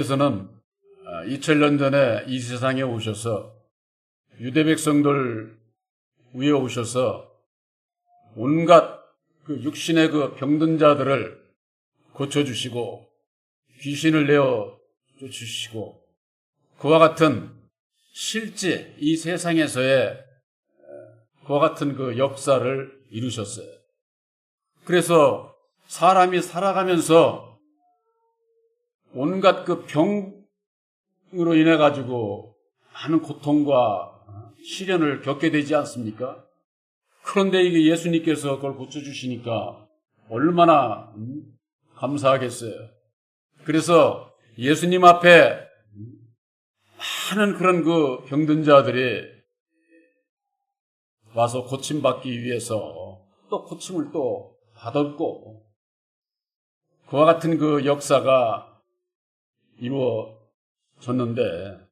께서는 2000년 전에 이 세상에 오셔서 유대 백성들 위에 오셔서 온갖 그 육신의 그 병든 자들을 고쳐주시고 귀신을 내어 쫓으시고 그와 같은 실제 이 세상에서의 그와 같은 그 역사를 이루셨어요. 그래서 사람이 살아가면서 온갖 그 병으로 인해 가지고 많은 고통과 시련을 겪게 되지 않습니까? 그런데 이게 예수님께서 그걸 고쳐주시니까 얼마나 감사하겠어요. 그래서 예수님 앞에 많은 그런 그 병든 자들이 와서 고침받기 위해서 또 고침을 또 받았고 그와 같은 그 역사가 이루어졌는데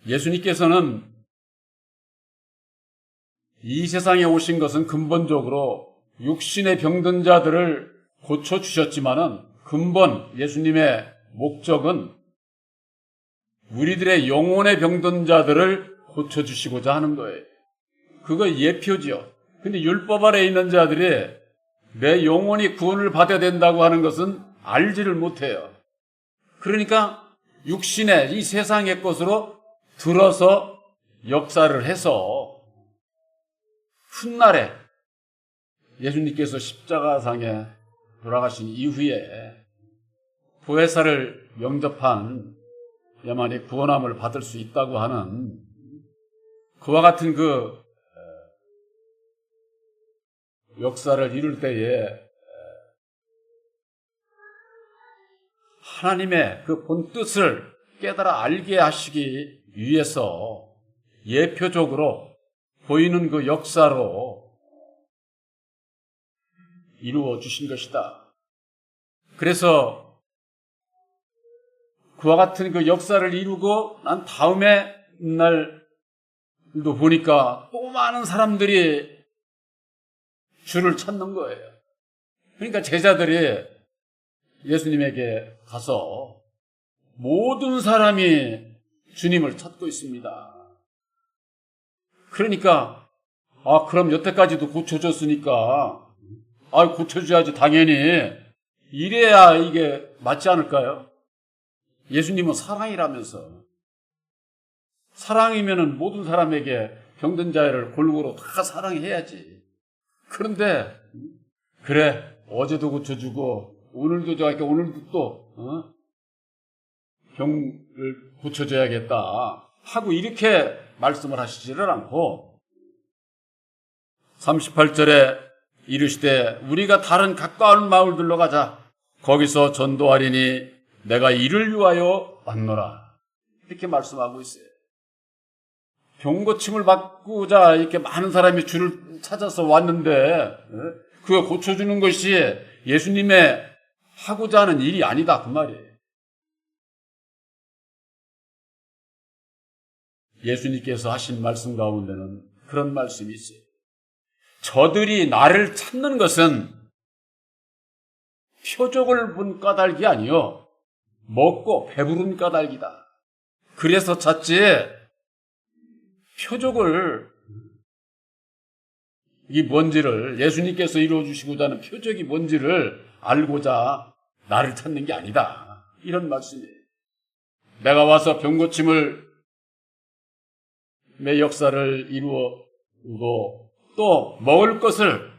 예수님께서는 이 세상에 오신 것은 근본적으로 육신의 병든 자들을 고쳐주셨지만은 근본 예수님의 목적은 우리들의 영혼의 병든 자들을 고쳐주시고자 하는 거예요. 그거 예표죠. 근데 율법 아래 있는 자들이 내 영혼이 구원을 받아야 된다고 하는 것은 알지를 못해요. 그러니까 육신의 이 세상의 것으로 들어서 역사를 해서 훗날에 예수님께서 십자가상에 돌아가신 이후에 보혜사를 영접한 야만이 구원함을 받을 수 있다고 하는 그와 같은 그 역사를 이룰 때에 하나님의 그 본뜻을 깨달아 알게 하시기 위해서 예표적으로 보이는 그 역사로 이루어 주신 것이다. 그래서 그와 같은 그 역사를 이루고 난 다음에 날도 보니까 또 많은 사람들이 주를 찾는 거예요. 그러니까 제자들이 예수님에게 가서 모든 사람이 주님을 찾고 있습니다. 그러니까 그럼 여태까지도 고쳐줬으니까 고쳐줘야지 당연히 이래야 이게 맞지 않을까요? 예수님은 사랑이라면서 사랑이면은 모든 사람에게 병든 자를 골고루 다 사랑해야지. 그런데 그래 어제도 고쳐주고 오늘도 저렇게 오늘도 또 병을 고쳐줘야겠다 하고 이렇게 말씀을 하시지를 않고 38절에 이르시되 우리가 다른 가까운 마을들로 가자. 거기서 전도하리니 내가 이를 위하여 왔노라. 이렇게 말씀하고 있어요. 병 고침을 받고자 이렇게 많은 사람이 주를 찾아서 왔는데 그거 고쳐주는 것이 예수님의 하고자 하는 일이 아니다 그 말이에요. 예수님께서 하신 말씀 가운데는 그런 말씀이 있어요. 저들이 나를 찾는 것은 표적을 본 까닭이 아니요 먹고 배부른 까닭이다. 그래서 찾지 표적을 이게 뭔지를 예수님께서 이루어주시고자 하는 표적이 뭔지를 알고자 나를 찾는 게 아니다. 이런 말씀이에요. 내가 와서 병고침을 내 역사를 이루어주고 또 먹을 것을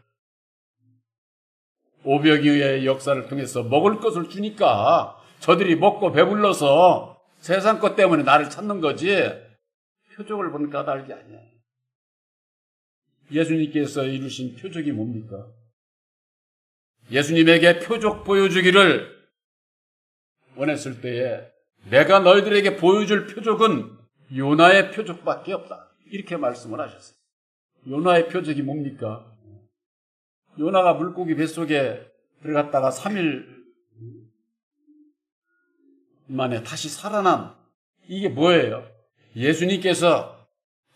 오병이어의 역사를 통해서 먹을 것을 주니까 저들이 먹고 배불러서 세상 것 때문에 나를 찾는 거지 표적을 본 까닭이 아니야. 예수님께서 이루신 표적이 뭡니까? 예수님에게 표적 보여주기를 원했을 때에 내가 너희들에게 보여줄 표적은 요나의 표적밖에 없다. 이렇게 말씀을 하셨어요. 요나의 표적이 뭡니까? 요나가 물고기 뱃속에 들어갔다가 3일 만에 다시 살아난 이게 뭐예요? 예수님께서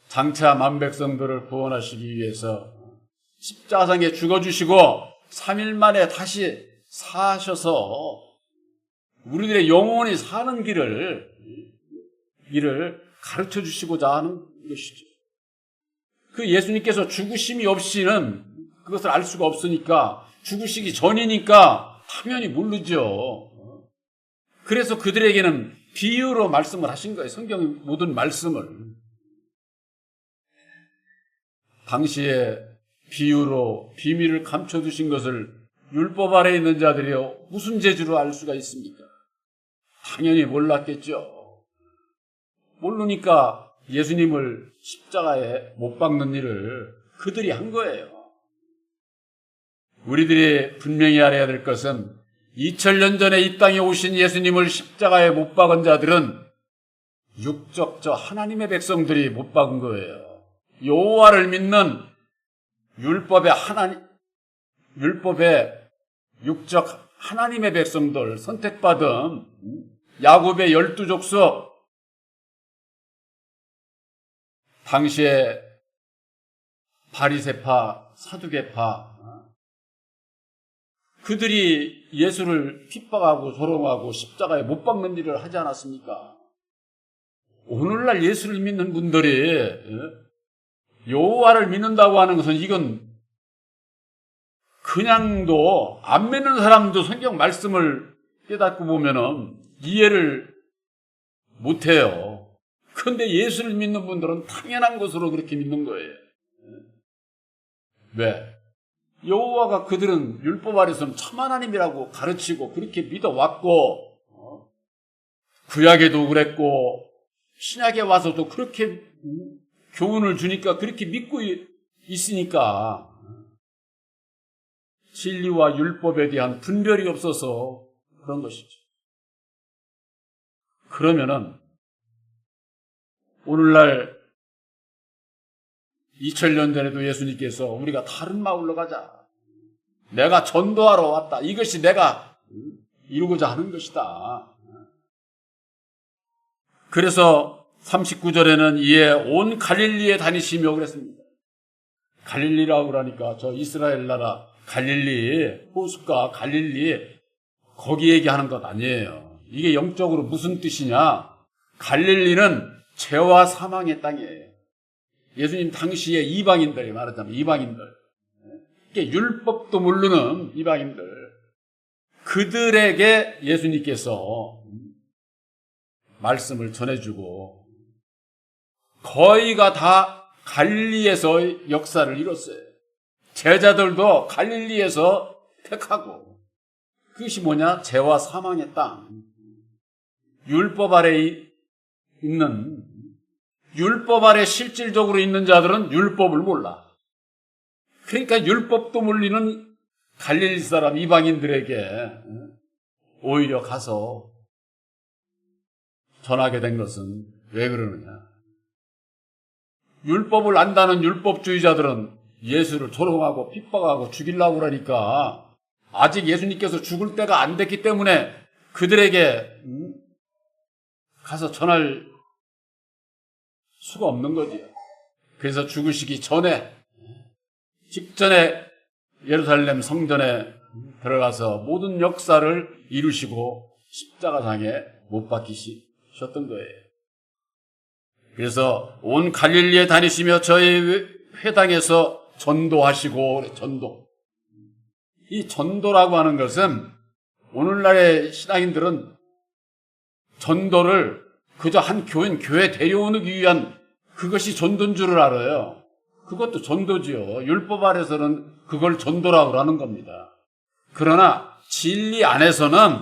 장차 만백성들을 구원하시기 위해서 십자가상에 죽어주시고 3일 만에 다시 사셔서 우리들의 영혼이 사는 길을 가르쳐 주시고자 하는 것이죠. 그 예수님께서 죽으심이 없이는 그것을 알 수가 없으니까, 죽으시기 전이니까 당연히 모르죠. 그래서 그들에게는 비유로 말씀을 하신 거예요. 성경의 모든 말씀을. 당시에 비유로 비밀을 감춰두신 것을 율법 아래 있는 자들이요 무슨 재주로 알 수가 있습니까? 당연히 몰랐겠죠. 모르니까 예수님을 십자가에 못 박는 일을 그들이 한 거예요. 우리들이 분명히 알아야 될 것은 2000년 전에 이 땅에 오신 예수님을 십자가에 못 박은 자들은 육적 저 하나님의 백성들이 못 박은 거예요. 여호와를 믿는 율법의 육적 하나님의 백성들, 선택받은 야곱의 12족속, 당시에 바리새파, 사두개파, 그들이 예수를 핍박하고 조롱하고 십자가에 못 박는 일을 하지 않았습니까? 오늘날 예수를 믿는 분들이 여호와를 믿는다고 하는 것은 이건 그냥도 안 믿는 사람도 성경 말씀을 깨닫고 보면은 이해를 못해요. 그런데 예수를 믿는 분들은 당연한 것으로 그렇게 믿는 거예요. 왜? 여호와가 그들은 율법 아래서는 참 하나님이라고 가르치고 그렇게 믿어왔고, 구약에도 그랬고 신약에 와서도 그렇게 교훈을 주니까 그렇게 믿고 있으니까 진리와 율법에 대한 분별이 없어서 그런 것이죠. 그러면은 오늘날 2000년 전에도 예수님께서 우리가 다른 마을로 가자, 내가 전도하러 왔다, 이것이 내가 이루고자 하는 것이다. 그래서 39절에는 이에 온 갈릴리에 다니시며 그랬습니다. 갈릴리라고 그러니까 저 이스라엘 나라 갈릴리, 호숫가 갈릴리, 거기 얘기하는 것 아니에요. 이게 영적으로 무슨 뜻이냐? 갈릴리는 죄와 사망의 땅이에요. 예수님 당시에 이방인들이 말하자면 이방인들, 이게 율법도 모르는 이방인들, 그들에게 예수님께서 말씀을 전해주고 거의가 다 갈릴리에서 역사를 이뤘어요. 제자들도 갈릴리에서 택하고, 그것이 뭐냐? 죄와 사망의 땅, 율법 아래 있는, 율법 아래 실질적으로 있는 자들은 율법을 몰라. 그러니까 율법도 몰리는 갈릴리 사람 이방인들에게 오히려 가서 전하게 된 것은 왜 그러느냐? 율법을 안다는 율법주의자들은 예수를 조롱하고 핍박하고 죽이려고 그러니까 아직 예수님께서 죽을 때가 안 됐기 때문에 그들에게 가서 전할 수가 없는 거지요. 그래서 죽으시기 전에, 직전에 예루살렘 성전에 들어가서 모든 역사를 이루시고 십자가상에 못 박히셨던 거예요. 그래서 온 갈릴리에 다니시며 저희 회당에서 전도하시고, 전도. 이 전도라고 하는 것은 오늘날의 신앙인들은 전도를 그저 한 교회 데려오기 위한 그것이 전도인 줄을 알아요. 그것도 전도지요. 율법 아래서는 그걸 전도라고 하는 겁니다. 그러나 진리 안에서는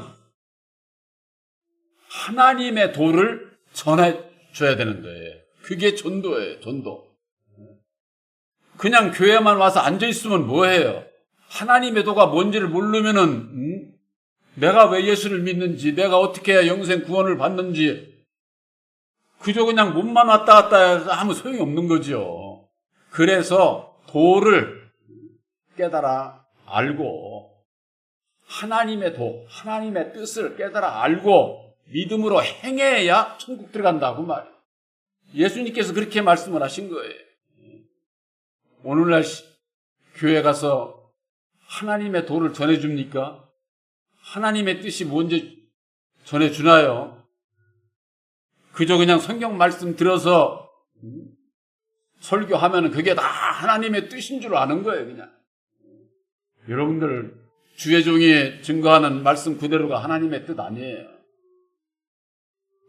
하나님의 도를 전해줘야 되는 거예요. 그게 전도예요. 전도. 그냥 교회만 와서 앉아있으면 뭐해요? 하나님의 도가 뭔지를 모르면은 내가 왜 예수를 믿는지, 내가 어떻게 해야 영생 구원을 받는지 그저 그냥 몸만 왔다 갔다 하면 소용이 없는 거죠. 그래서 도를 깨달아 알고, 하나님의 도, 하나님의 뜻을 깨달아 알고 믿음으로 행해야 천국 들어간다고 말이에요. 예수님께서 그렇게 말씀을 하신 거예요. 오늘날 교회 가서 하나님의 도를 전해줍니까? 하나님의 뜻이 뭔지 전해주나요? 그저 그냥 성경 말씀 들어서 설교하면 그게 다 하나님의 뜻인 줄 아는 거예요, 그냥. 여러분들 주의 종이 증거하는 말씀 그대로가 하나님의 뜻 아니에요.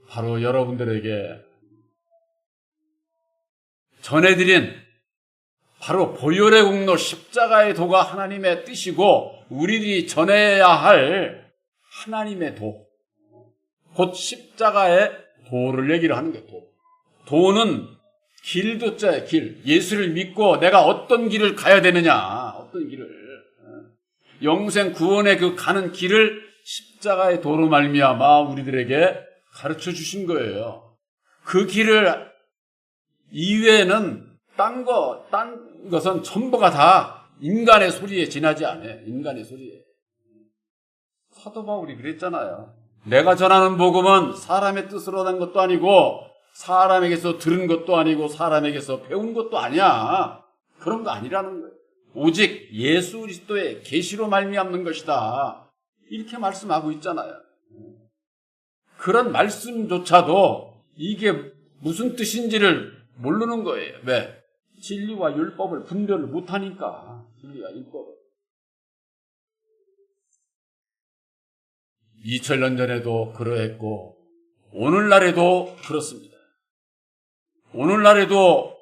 바로 여러분들에게 전해드린 바로 보혈의 공로 십자가의 도가 하나님의 뜻이고 우리들이 전해야 할 하나님의 도, 곧 십자가의 도를 얘기를 하는 거예요. 도는 길도자의 길, 예수를 믿고 내가 어떤 길을 가야 되느냐, 어떤 길을, 영생 구원의 그 가는 길을 십자가의 도로 말미암아 우리들에게 가르쳐 주신 거예요. 그 길을 이외에는 딴 것은 전부가 다 인간의 소리에 지나지 않아요. 인간의 소리에. 사도 바울이 그랬잖아요. 내가 전하는 복음은 사람의 뜻으로 난 것도 아니고 사람에게서 들은 것도 아니고 사람에게서 배운 것도 아니야. 그런 거 아니라는 거예요. 오직 예수 그리스도의 계시로 말미암는 것이다. 이렇게 말씀하고 있잖아요. 그런 말씀조차도 이게 무슨 뜻인지를 모르는 거예요. 왜? 진리와 율법을 분별을 못하니까. 진리와 율법을. 2000년 전에도 그러했고 오늘날에도 그렇습니다. 오늘날에도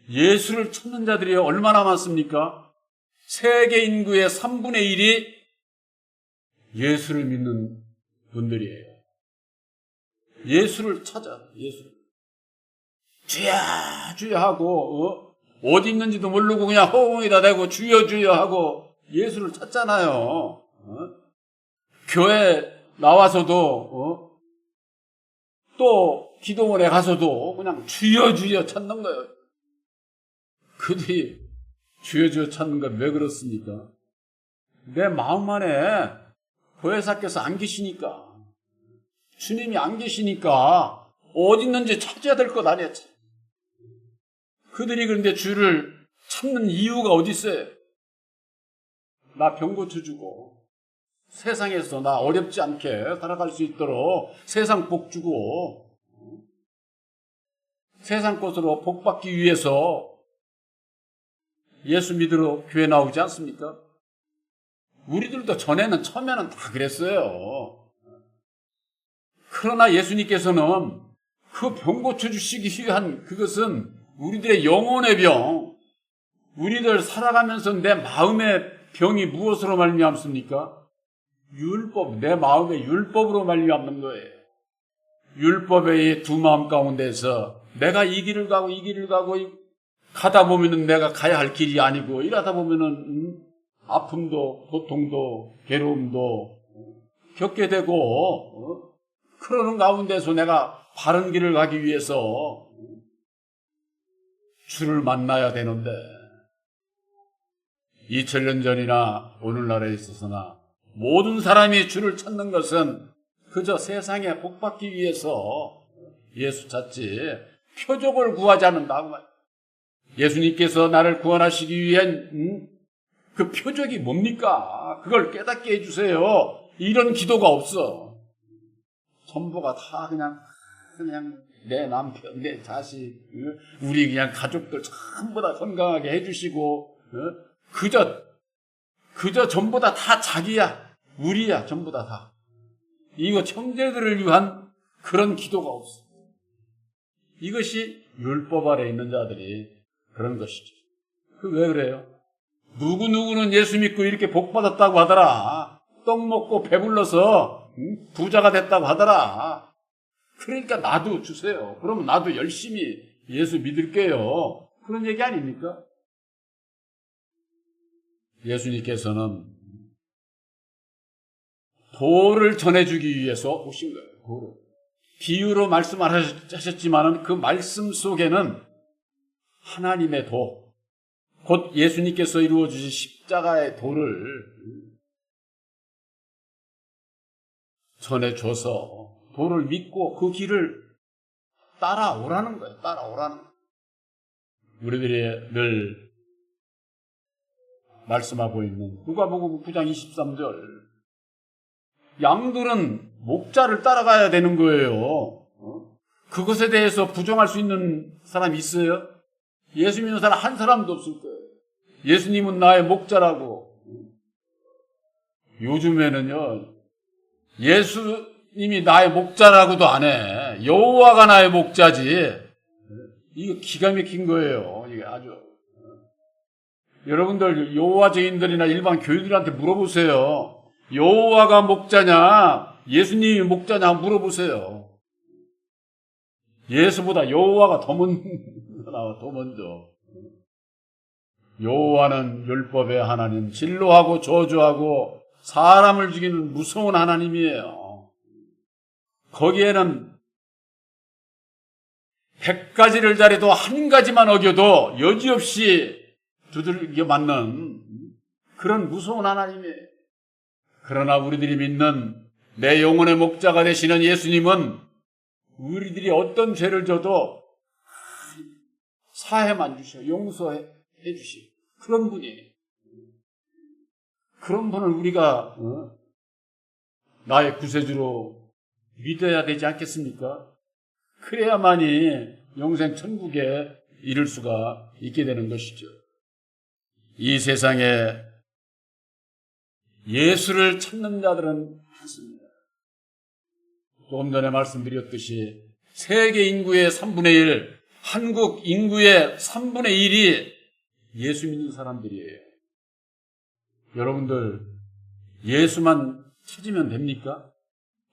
예수를 찾는 자들이 얼마나 많습니까? 세계 인구의 3분의 1이 예수를 믿는 분들이에요. 예수를 찾아. 예수를. 주야 주야 하고 어디 있는지도 모르고 그냥 허공에다 대고 주여 주여 하고 예수를 찾잖아요. 교회 나와서도 또 기도원에 가서도 그냥 주여 주여 찾는 거예요. 그들이 주여 주여 찾는 건 왜 그렇습니까? 내 마음 안에 보혜사께서 안 계시니까, 주님이 안 계시니까 어디 있는지 찾아야 될 것 아니야. 그들이 그런데 주를 찾는 이유가 어디 있어요? 나 병 고쳐주고 세상에서 나 어렵지 않게 살아갈 수 있도록 세상 복 주고 세상 것으로 복 받기 위해서 예수 믿으러 교회 나오지 않습니까? 우리들도 전에는 처음에는 다 그랬어요. 그러나 예수님께서는 그 병 고쳐주시기 위한 그것은 우리들의 영혼의 병, 우리들 살아가면서 내 마음의 병이 무엇으로 말미암습니까? 율법, 내 마음의 율법으로 말미암는 거예요. 율법의 두 마음 가운데서 내가 이 길을 가고 이 길을 가고 가다 보면은 내가 가야 할 길이 아니고 이러다 보면은 아픔도 고통도 괴로움도 겪게 되고 그러는 가운데서 내가 바른 길을 가기 위해서 주를 만나야 되는데 2000년 전이나 오늘날에 있어서나 모든 사람이 주를 찾는 것은 그저 세상에 복받기 위해서 예수 찾지 표적을 구하지 않는다고 말이에요. 예수님께서 나를 구원하시기 위한 그 표적이 뭡니까? 그걸 깨닫게 해주세요. 이런 기도가 없어. 전부가 다 그냥 내 남편, 내 자식, 우리 그냥 가족들 전부 다 건강하게 해주시고 그저 전부 다 자기야, 우리야, 전부 다. 이거 형제들을 위한 그런 기도가 없어. 이것이 율법 아래 있는 자들이 그런 것이죠. 왜 그래요? 누구는 예수 믿고 이렇게 복 받았다고 하더라. 떡 먹고 배불러서 부자가 됐다고 하더라. 그러니까 나도 주세요. 그러면 나도 열심히 예수 믿을게요. 그런 얘기 아닙니까? 예수님께서는 도를 전해주기 위해서 오신 거예요. 도를. 비유로 말씀하셨지만 그 말씀 속에는 하나님의 도, 곧 예수님께서 이루어주신 십자가의 도를 전해줘서 도를 믿고 그 길을 따라오라는 거예요. 따라오라는 거예요. 우리들이 늘 말씀하고 있는 누가복음 9장 23절 양들은 목자를 따라가야 되는 거예요. 그것에 대해서 부정할 수 있는 사람이 있어요? 예수 믿는 사람 한 사람도 없을 거예요. 예수님은 나의 목자라고. 요즘에는요, 예수님이 나의 목자라고도 안 해. 여호와가 나의 목자지. 이거 기가 막힌 거예요. 이게 아주. 여러분들 여호와 증인들이나 일반 교인들한테 물어보세요. 여호와가 목자냐, 예수님이 목자냐 물어보세요. 예수보다 여호와가 더 먼저. 여호와는 율법의 하나님, 진노하고 저주하고 사람을 죽이는 무서운 하나님이에요. 거기에는 100가지를 잘해도 한 가지만 어겨도 여지없이 두들겨 맞는 그런 무서운 하나님이에요. 그러나 우리들이 믿는 내 영혼의 목자가 되시는 예수님은 우리들이 어떤 죄를 져도 사해만 주셔, 용서해 주시고 그런 분이에요. 그런 분을 우리가 나의 구세주로 믿어야 되지 않겠습니까? 그래야만이 영생 천국에 이를 수가 있게 되는 것이죠. 이 세상에 예수를 찾는 자들은 많습니다. 조금 전에 말씀드렸듯이 세계 인구의 3분의 1, 한국 인구의 3분의 1이 예수 믿는 사람들이에요. 여러분들 예수만 찾으면 됩니까?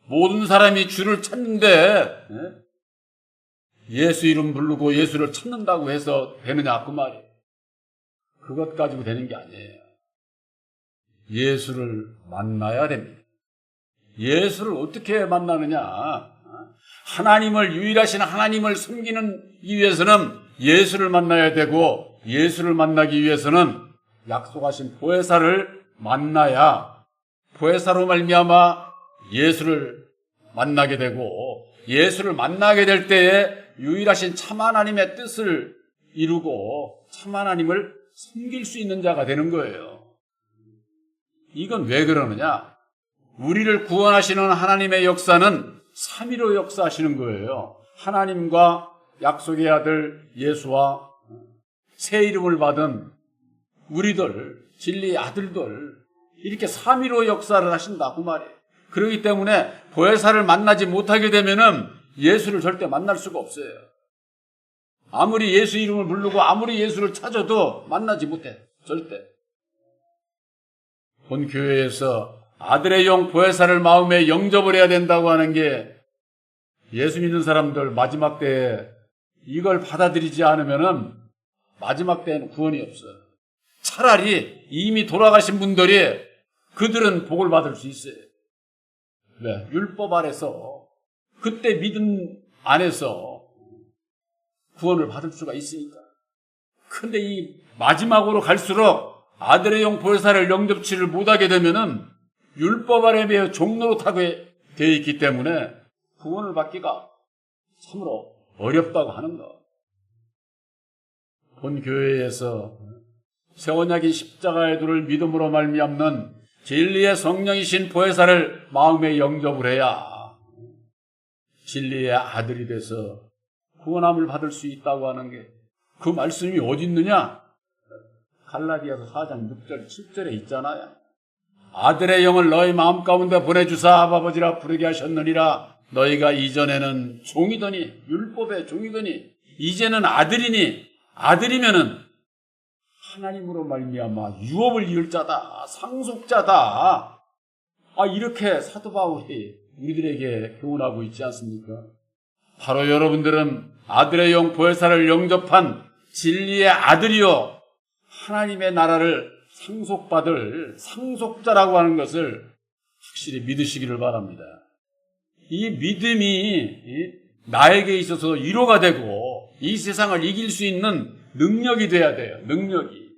모든 사람이 주를 찾는데 예수 이름 부르고 예수를 찾는다고 해서 되느냐 그 말이에요. 그것 가지고 되는 게 아니에요. 예수를 만나야 됩니다. 예수를 어떻게 만나느냐? 하나님을, 유일하신 하나님을 섬기는 위해서는 예수를 만나야 되고, 예수를 만나기 위해서는 약속하신 보혜사를 만나야 보혜사로 말미암아 예수를 만나게 되고, 예수를 만나게 될 때에 유일하신 참 하나님의 뜻을 이루고 참 하나님을 섬길 수 있는 자가 되는 거예요. 이건 왜 그러느냐? 우리를 구원하시는 하나님의 역사는 3위로 역사하시는 거예요. 하나님과 약속의 아들 예수와 새 이름을 받은 우리들, 진리의 아들들, 이렇게 3위로 역사를 하신다고 말이에요. 그렇기 때문에 보혜사를 만나지 못하게 되면은 예수를 절대 만날 수가 없어요. 아무리 예수 이름을 부르고 아무리 예수를 찾아도 만나지 못해. 절대. 본 교회에서 아들의 영 보혜사를 마음에 영접을 해야 된다고 하는 게 예수 믿는 사람들 마지막 때에 이걸 받아들이지 않으면은 마지막 때에는 구원이 없어요. 차라리 이미 돌아가신 분들이 그들은 복을 받을 수 있어요. 네, 율법 아래서 그때 믿음 안에서 구원을 받을 수가 있으니까. 근데 이 마지막으로 갈수록 아들의 영 보혜사를 영접치를 못하게 되면은 율법 아래에 종로로 타게 되어 있기 때문에 구원을 받기가 참으로 어렵다고 하는 거. 본 교회에서 새 언약인 십자가의 도를 믿음으로 말미암는 진리의 성령이신 보혜사를 마음에 영접을 해야 진리의 아들이 돼서 구원함을 받을 수 있다고 하는 게 그 말씀이 어디 있느냐? 갈라디아서 4장 6절 7절에 있잖아요. 아들의 영을 너희 마음 가운데 보내주사 아버지라 부르게 하셨느니라. 너희가 이전에는 종이더니 율법의 종이더니 이제는 아들이니 아들이면은 하나님으로 말미암아 유업을 이을 자다, 상속자다. 이렇게 사도 바울이 우리들에게 교훈하고 있지 않습니까? 바로 여러분들은 아들의 영 보혜사를 영접한 진리의 아들이요 하나님의 나라를 상속받을 상속자라고 하는 것을 확실히 믿으시기를 바랍니다. 이 믿음이 나에게 있어서 위로가 되고 이 세상을 이길 수 있는 능력이 돼야 돼요. 능력이.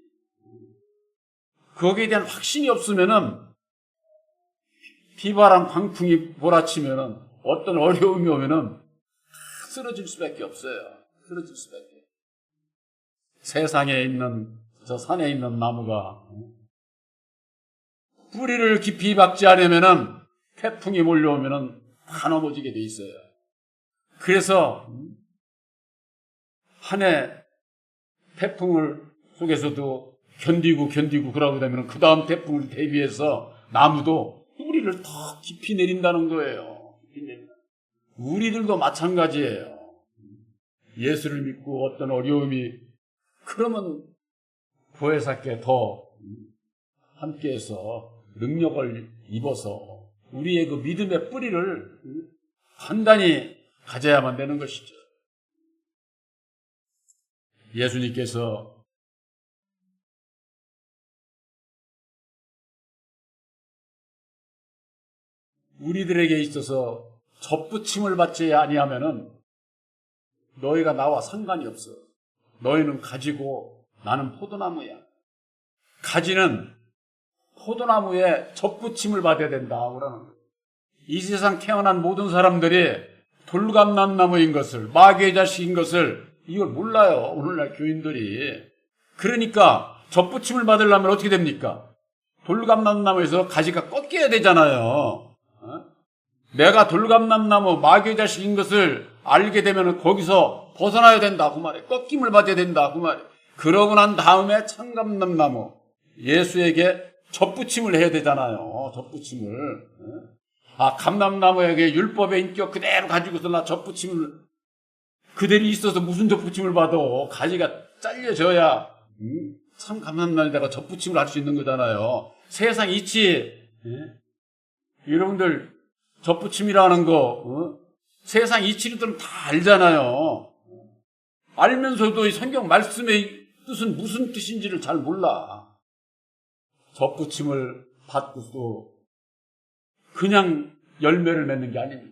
거기에 대한 확신이 없으면은 비바람 광풍이 몰아치면은 어떤 어려움이 오면은 쓰러질 수밖에 없어요. 쓰러질 수밖에. 세상에 있는 저 산에 있는 나무가 뿌리를 깊이 박지 않으면은 태풍이 몰려오면은 다 넘어지게 돼 있어요. 그래서 한 해 태풍을 속에서도 견디고 그러고 되면 그 다음 태풍을 대비해서 나무도 뿌리를 더 깊이 내린다는 거예요. 우리들도 마찬가지예요. 예수를 믿고 어떤 어려움이 그러면 보혜사께 더 함께해서 능력을 입어서 우리의 그 믿음의 뿌리를 단단히 가져야만 되는 것이죠. 예수님께서 우리들에게 있어서 접붙임을 받지 아니하면은 너희가 나와 상관이 없어. 너희는 가지고 나는 포도나무야. 가지는 포도나무에 접붙임을 받아야 된다. 그러는 거예요. 이 세상 태어난 모든 사람들이 돌감람나무인 것을, 마귀의 자식인 것을 이걸 몰라요. 오늘날 교인들이. 그러니까 접붙임을 받으려면 어떻게 됩니까? 돌감람나무에서 가지가 꺾여야 되잖아요. 내가 돌감람나무 마귀의 자식인 것을 알게 되면 거기서 벗어나야 된다. 그 말이에요. 꺾임을 받아야 된다. 그 말이에요. 그러고 난 다음에 참감람나무 예수에게 접붙임을 해야 되잖아요. 접붙임을. 감람나무에게 율법의 인격 그대로 가지고서 나 접붙임을 그대로 있어서 무슨 접붙임을 받아. 가지가 잘려져야 참 감람나무에다가 접붙임을 할 수 있는 거잖아요. 세상 이치 여러분들 접붙임이라는 거 세상 이치들은 다 알잖아요. 알면서도 이 성경 말씀의 뜻은 무슨 뜻인지를 잘 몰라. 접붙임을 받고도 그냥 열매를 맺는 게 아닙니다.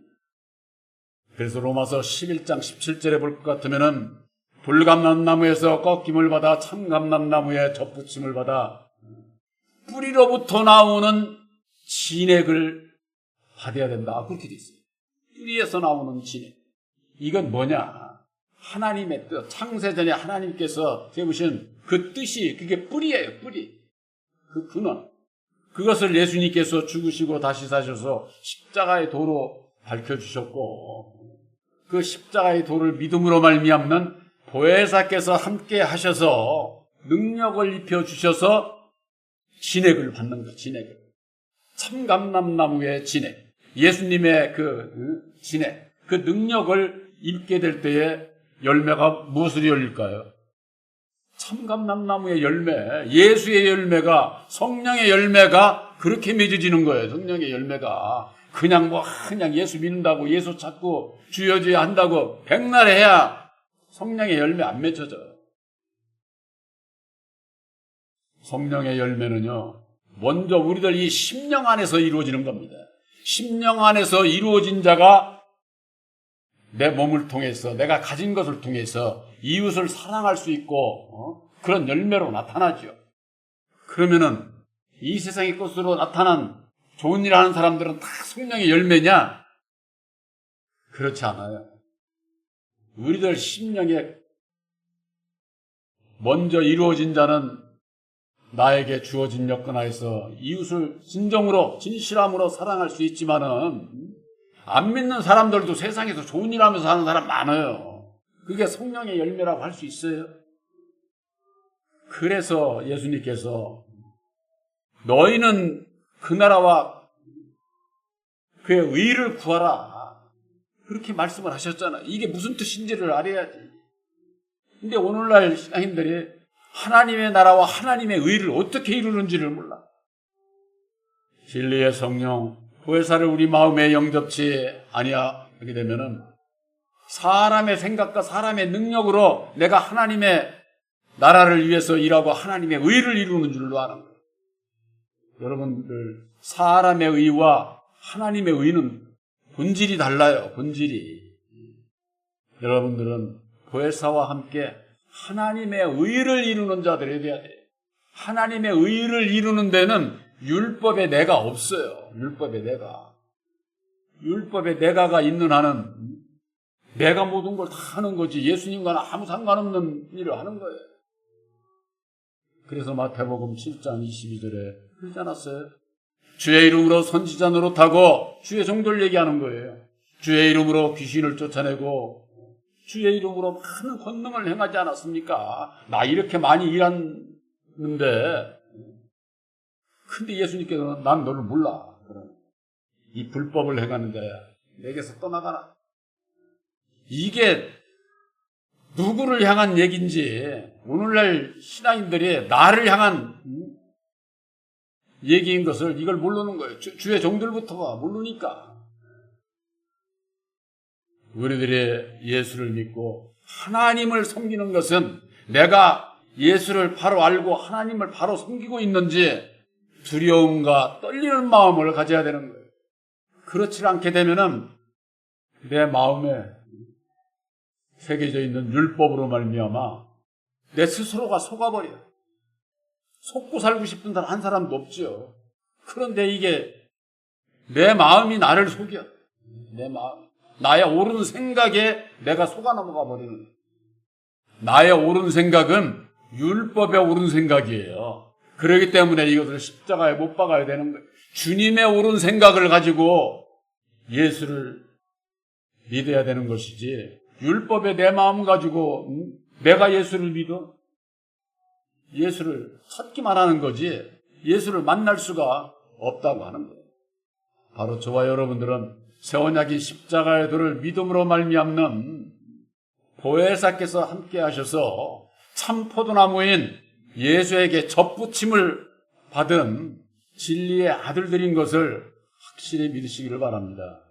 그래서 로마서 11장 17절에 볼 것 같으면은 돌감람나무에서 꺾임을 받아 참감람나무에 접붙임을 받아 뿌리로부터 나오는 진액을 받아야 된다. 그렇게 돼 있어요. 뿌리에서 나오는 진액. 이건 뭐냐? 하나님의 뜻, 창세전에 하나님께서 세우신 그 뜻이 그게 뿌리예요. 뿌리. 그 근원. 그것을 예수님께서 죽으시고 다시 사셔서 십자가의 도로 밝혀주셨고 그 십자가의 도를 믿음으로 말미암는 보혜사께서 함께 하셔서 능력을 입혀주셔서 진액을 받는 것. 진액을. 참감람나무의 진액. 예수님의 그 진액. 그 능력을 입게 될 때에 열매가 무엇을 열릴까요? 참감람나무의 열매, 예수의 열매가, 성령의 열매가 그렇게 맺어지는 거예요. 성령의 열매가. 그냥 예수 믿는다고, 예수 찾고, 주여 한다고 백날 해야 성령의 열매 안 맺혀져. 성령의 열매는요, 먼저 우리들 이 심령 안에서 이루어지는 겁니다. 심령 안에서 이루어진 자가 내 몸을 통해서, 내가 가진 것을 통해서 이웃을 사랑할 수 있고 그런 열매로 나타나죠. 그러면은 이 세상의 것으로 나타난 좋은 일 하는 사람들은 다 성령의 열매냐? 그렇지 않아요. 우리들 심령에 먼저 이루어진 자는 나에게 주어진 여건 하에서 이웃을 진정으로 진실함으로 사랑할 수 있지만은 안 믿는 사람들도 세상에서 좋은 일 하면서 사는 사람 많아요. 그게 성령의 열매라고 할 수 있어요. 그래서 예수님께서 너희는 그 나라와 그의 의를 구하라. 그렇게 말씀을 하셨잖아요. 이게 무슨 뜻인지를 알아야지. 근데 오늘날 신앙인들이 하나님의 나라와 하나님의 의를 어떻게 이루는지를 몰라. 진리의 성령, 보혜사를 우리 마음에 영접치 아니하게 되면은 사람의 생각과 사람의 능력으로 내가 하나님의 나라를 위해서 일하고 하나님의 의를 이루는 줄로 아는 거예요. 여러분들, 사람의 의와 하나님의 의는 본질이 달라요. 본질이. 여러분들은 보혜사와 함께 하나님의 의를 이루는 자들이 돼야 돼요. 하나님의 의를 이루는 데는 율법의 내가 없어요. 율법의 내가. 율법의 내가가 있는 한은 내가 모든 걸 다 하는 거지 예수님과는 아무 상관없는 일을 하는 거예요. 그래서 마태복음 7장 22절에 그러지 않았어요? 주의 이름으로 선지자 노릇하고 주의 종들 얘기하는 거예요. 주의 이름으로 귀신을 쫓아내고 주의 이름으로 많은 권능을 행하지 않았습니까? 나 이렇게 많이 일했는데 근데 예수님께서는 난 너를 몰라. 이 불법을 행하는데 내게서 떠나가라. 이게 누구를 향한 얘기인지 오늘날 신앙인들이 나를 향한 얘기인 것을 이걸 모르는 거예요. 주의 종들부터가 모르니까. 우리들이 예수를 믿고 하나님을 섬기는 것은 내가 예수를 바로 알고 하나님을 바로 섬기고 있는지 두려움과 떨리는 마음을 가져야 되는 거예요. 그렇지 않게 되면은 내 마음에 새겨져 있는 율법으로 말미암아 내 스스로가 속아버려요. 속고 살고 싶은 사람 한 사람도 없죠. 그런데 이게 내 마음이 나를 속여. 내 마음. 나의 옳은 생각에 내가 속아 넘어가 버리는 거예요. 나의 옳은 생각은 율법의 옳은 생각이에요. 그렇기 때문에 이것을 십자가에 못 박아야 되는 거예요. 주님의 옳은 생각을 가지고 예수를 믿어야 되는 것이지 율법에 내 마음 가지고 내가 예수를 믿어? 예수를 찾기만 하는 거지 예수를 만날 수가 없다고 하는 거예요. 바로 저와 여러분들은 새 언약인 십자가의 도를 믿음으로 말미암는 보혜사께서 함께 하셔서 참 포도나무인 예수에게 접붙임을 받은 진리의 아들들인 것을 확실히 믿으시기를 바랍니다.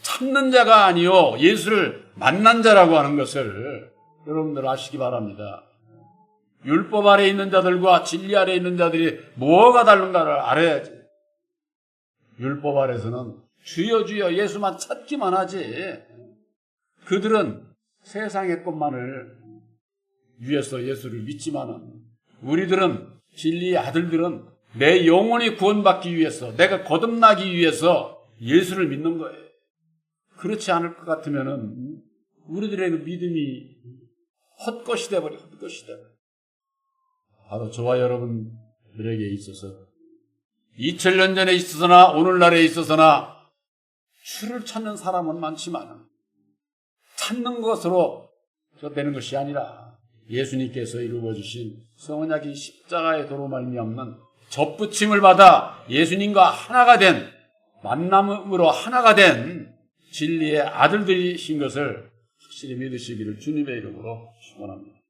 찾는 자가 아니요 예수를 만난 자라고 하는 것을 여러분들 아시기 바랍니다. 율법 아래 있는 자들과 진리 아래 있는 자들이 뭐가 다른가를 알아야지. 율법 아래서는 주여 주여 예수만 찾기만 하지. 그들은 세상의 것만을 위해서 예수를 믿지만은 우리들은 진리의 아들들은 내 영혼이 구원받기 위해서 내가 거듭나기 위해서 예수를 믿는 거예요. 그렇지 않을 것 같으면은 우리들의 믿음이 헛것이 돼버려. 헛것이 돼버려. 바로 저와 여러분들에게 있어서 2000년 전에 있어서나 오늘날에 있어서나 주를 찾는 사람은 많지만 찾는 것으로 되는 것이 아니라 예수님께서 이루어주신 성언약인 십자가의 도로 말미암는 접붙임을 받아 예수님과 하나가 된 만남으로 하나가 된 진리의 아들들이신 것을 확실히 믿으시기를 주님의 이름으로 축원합니다.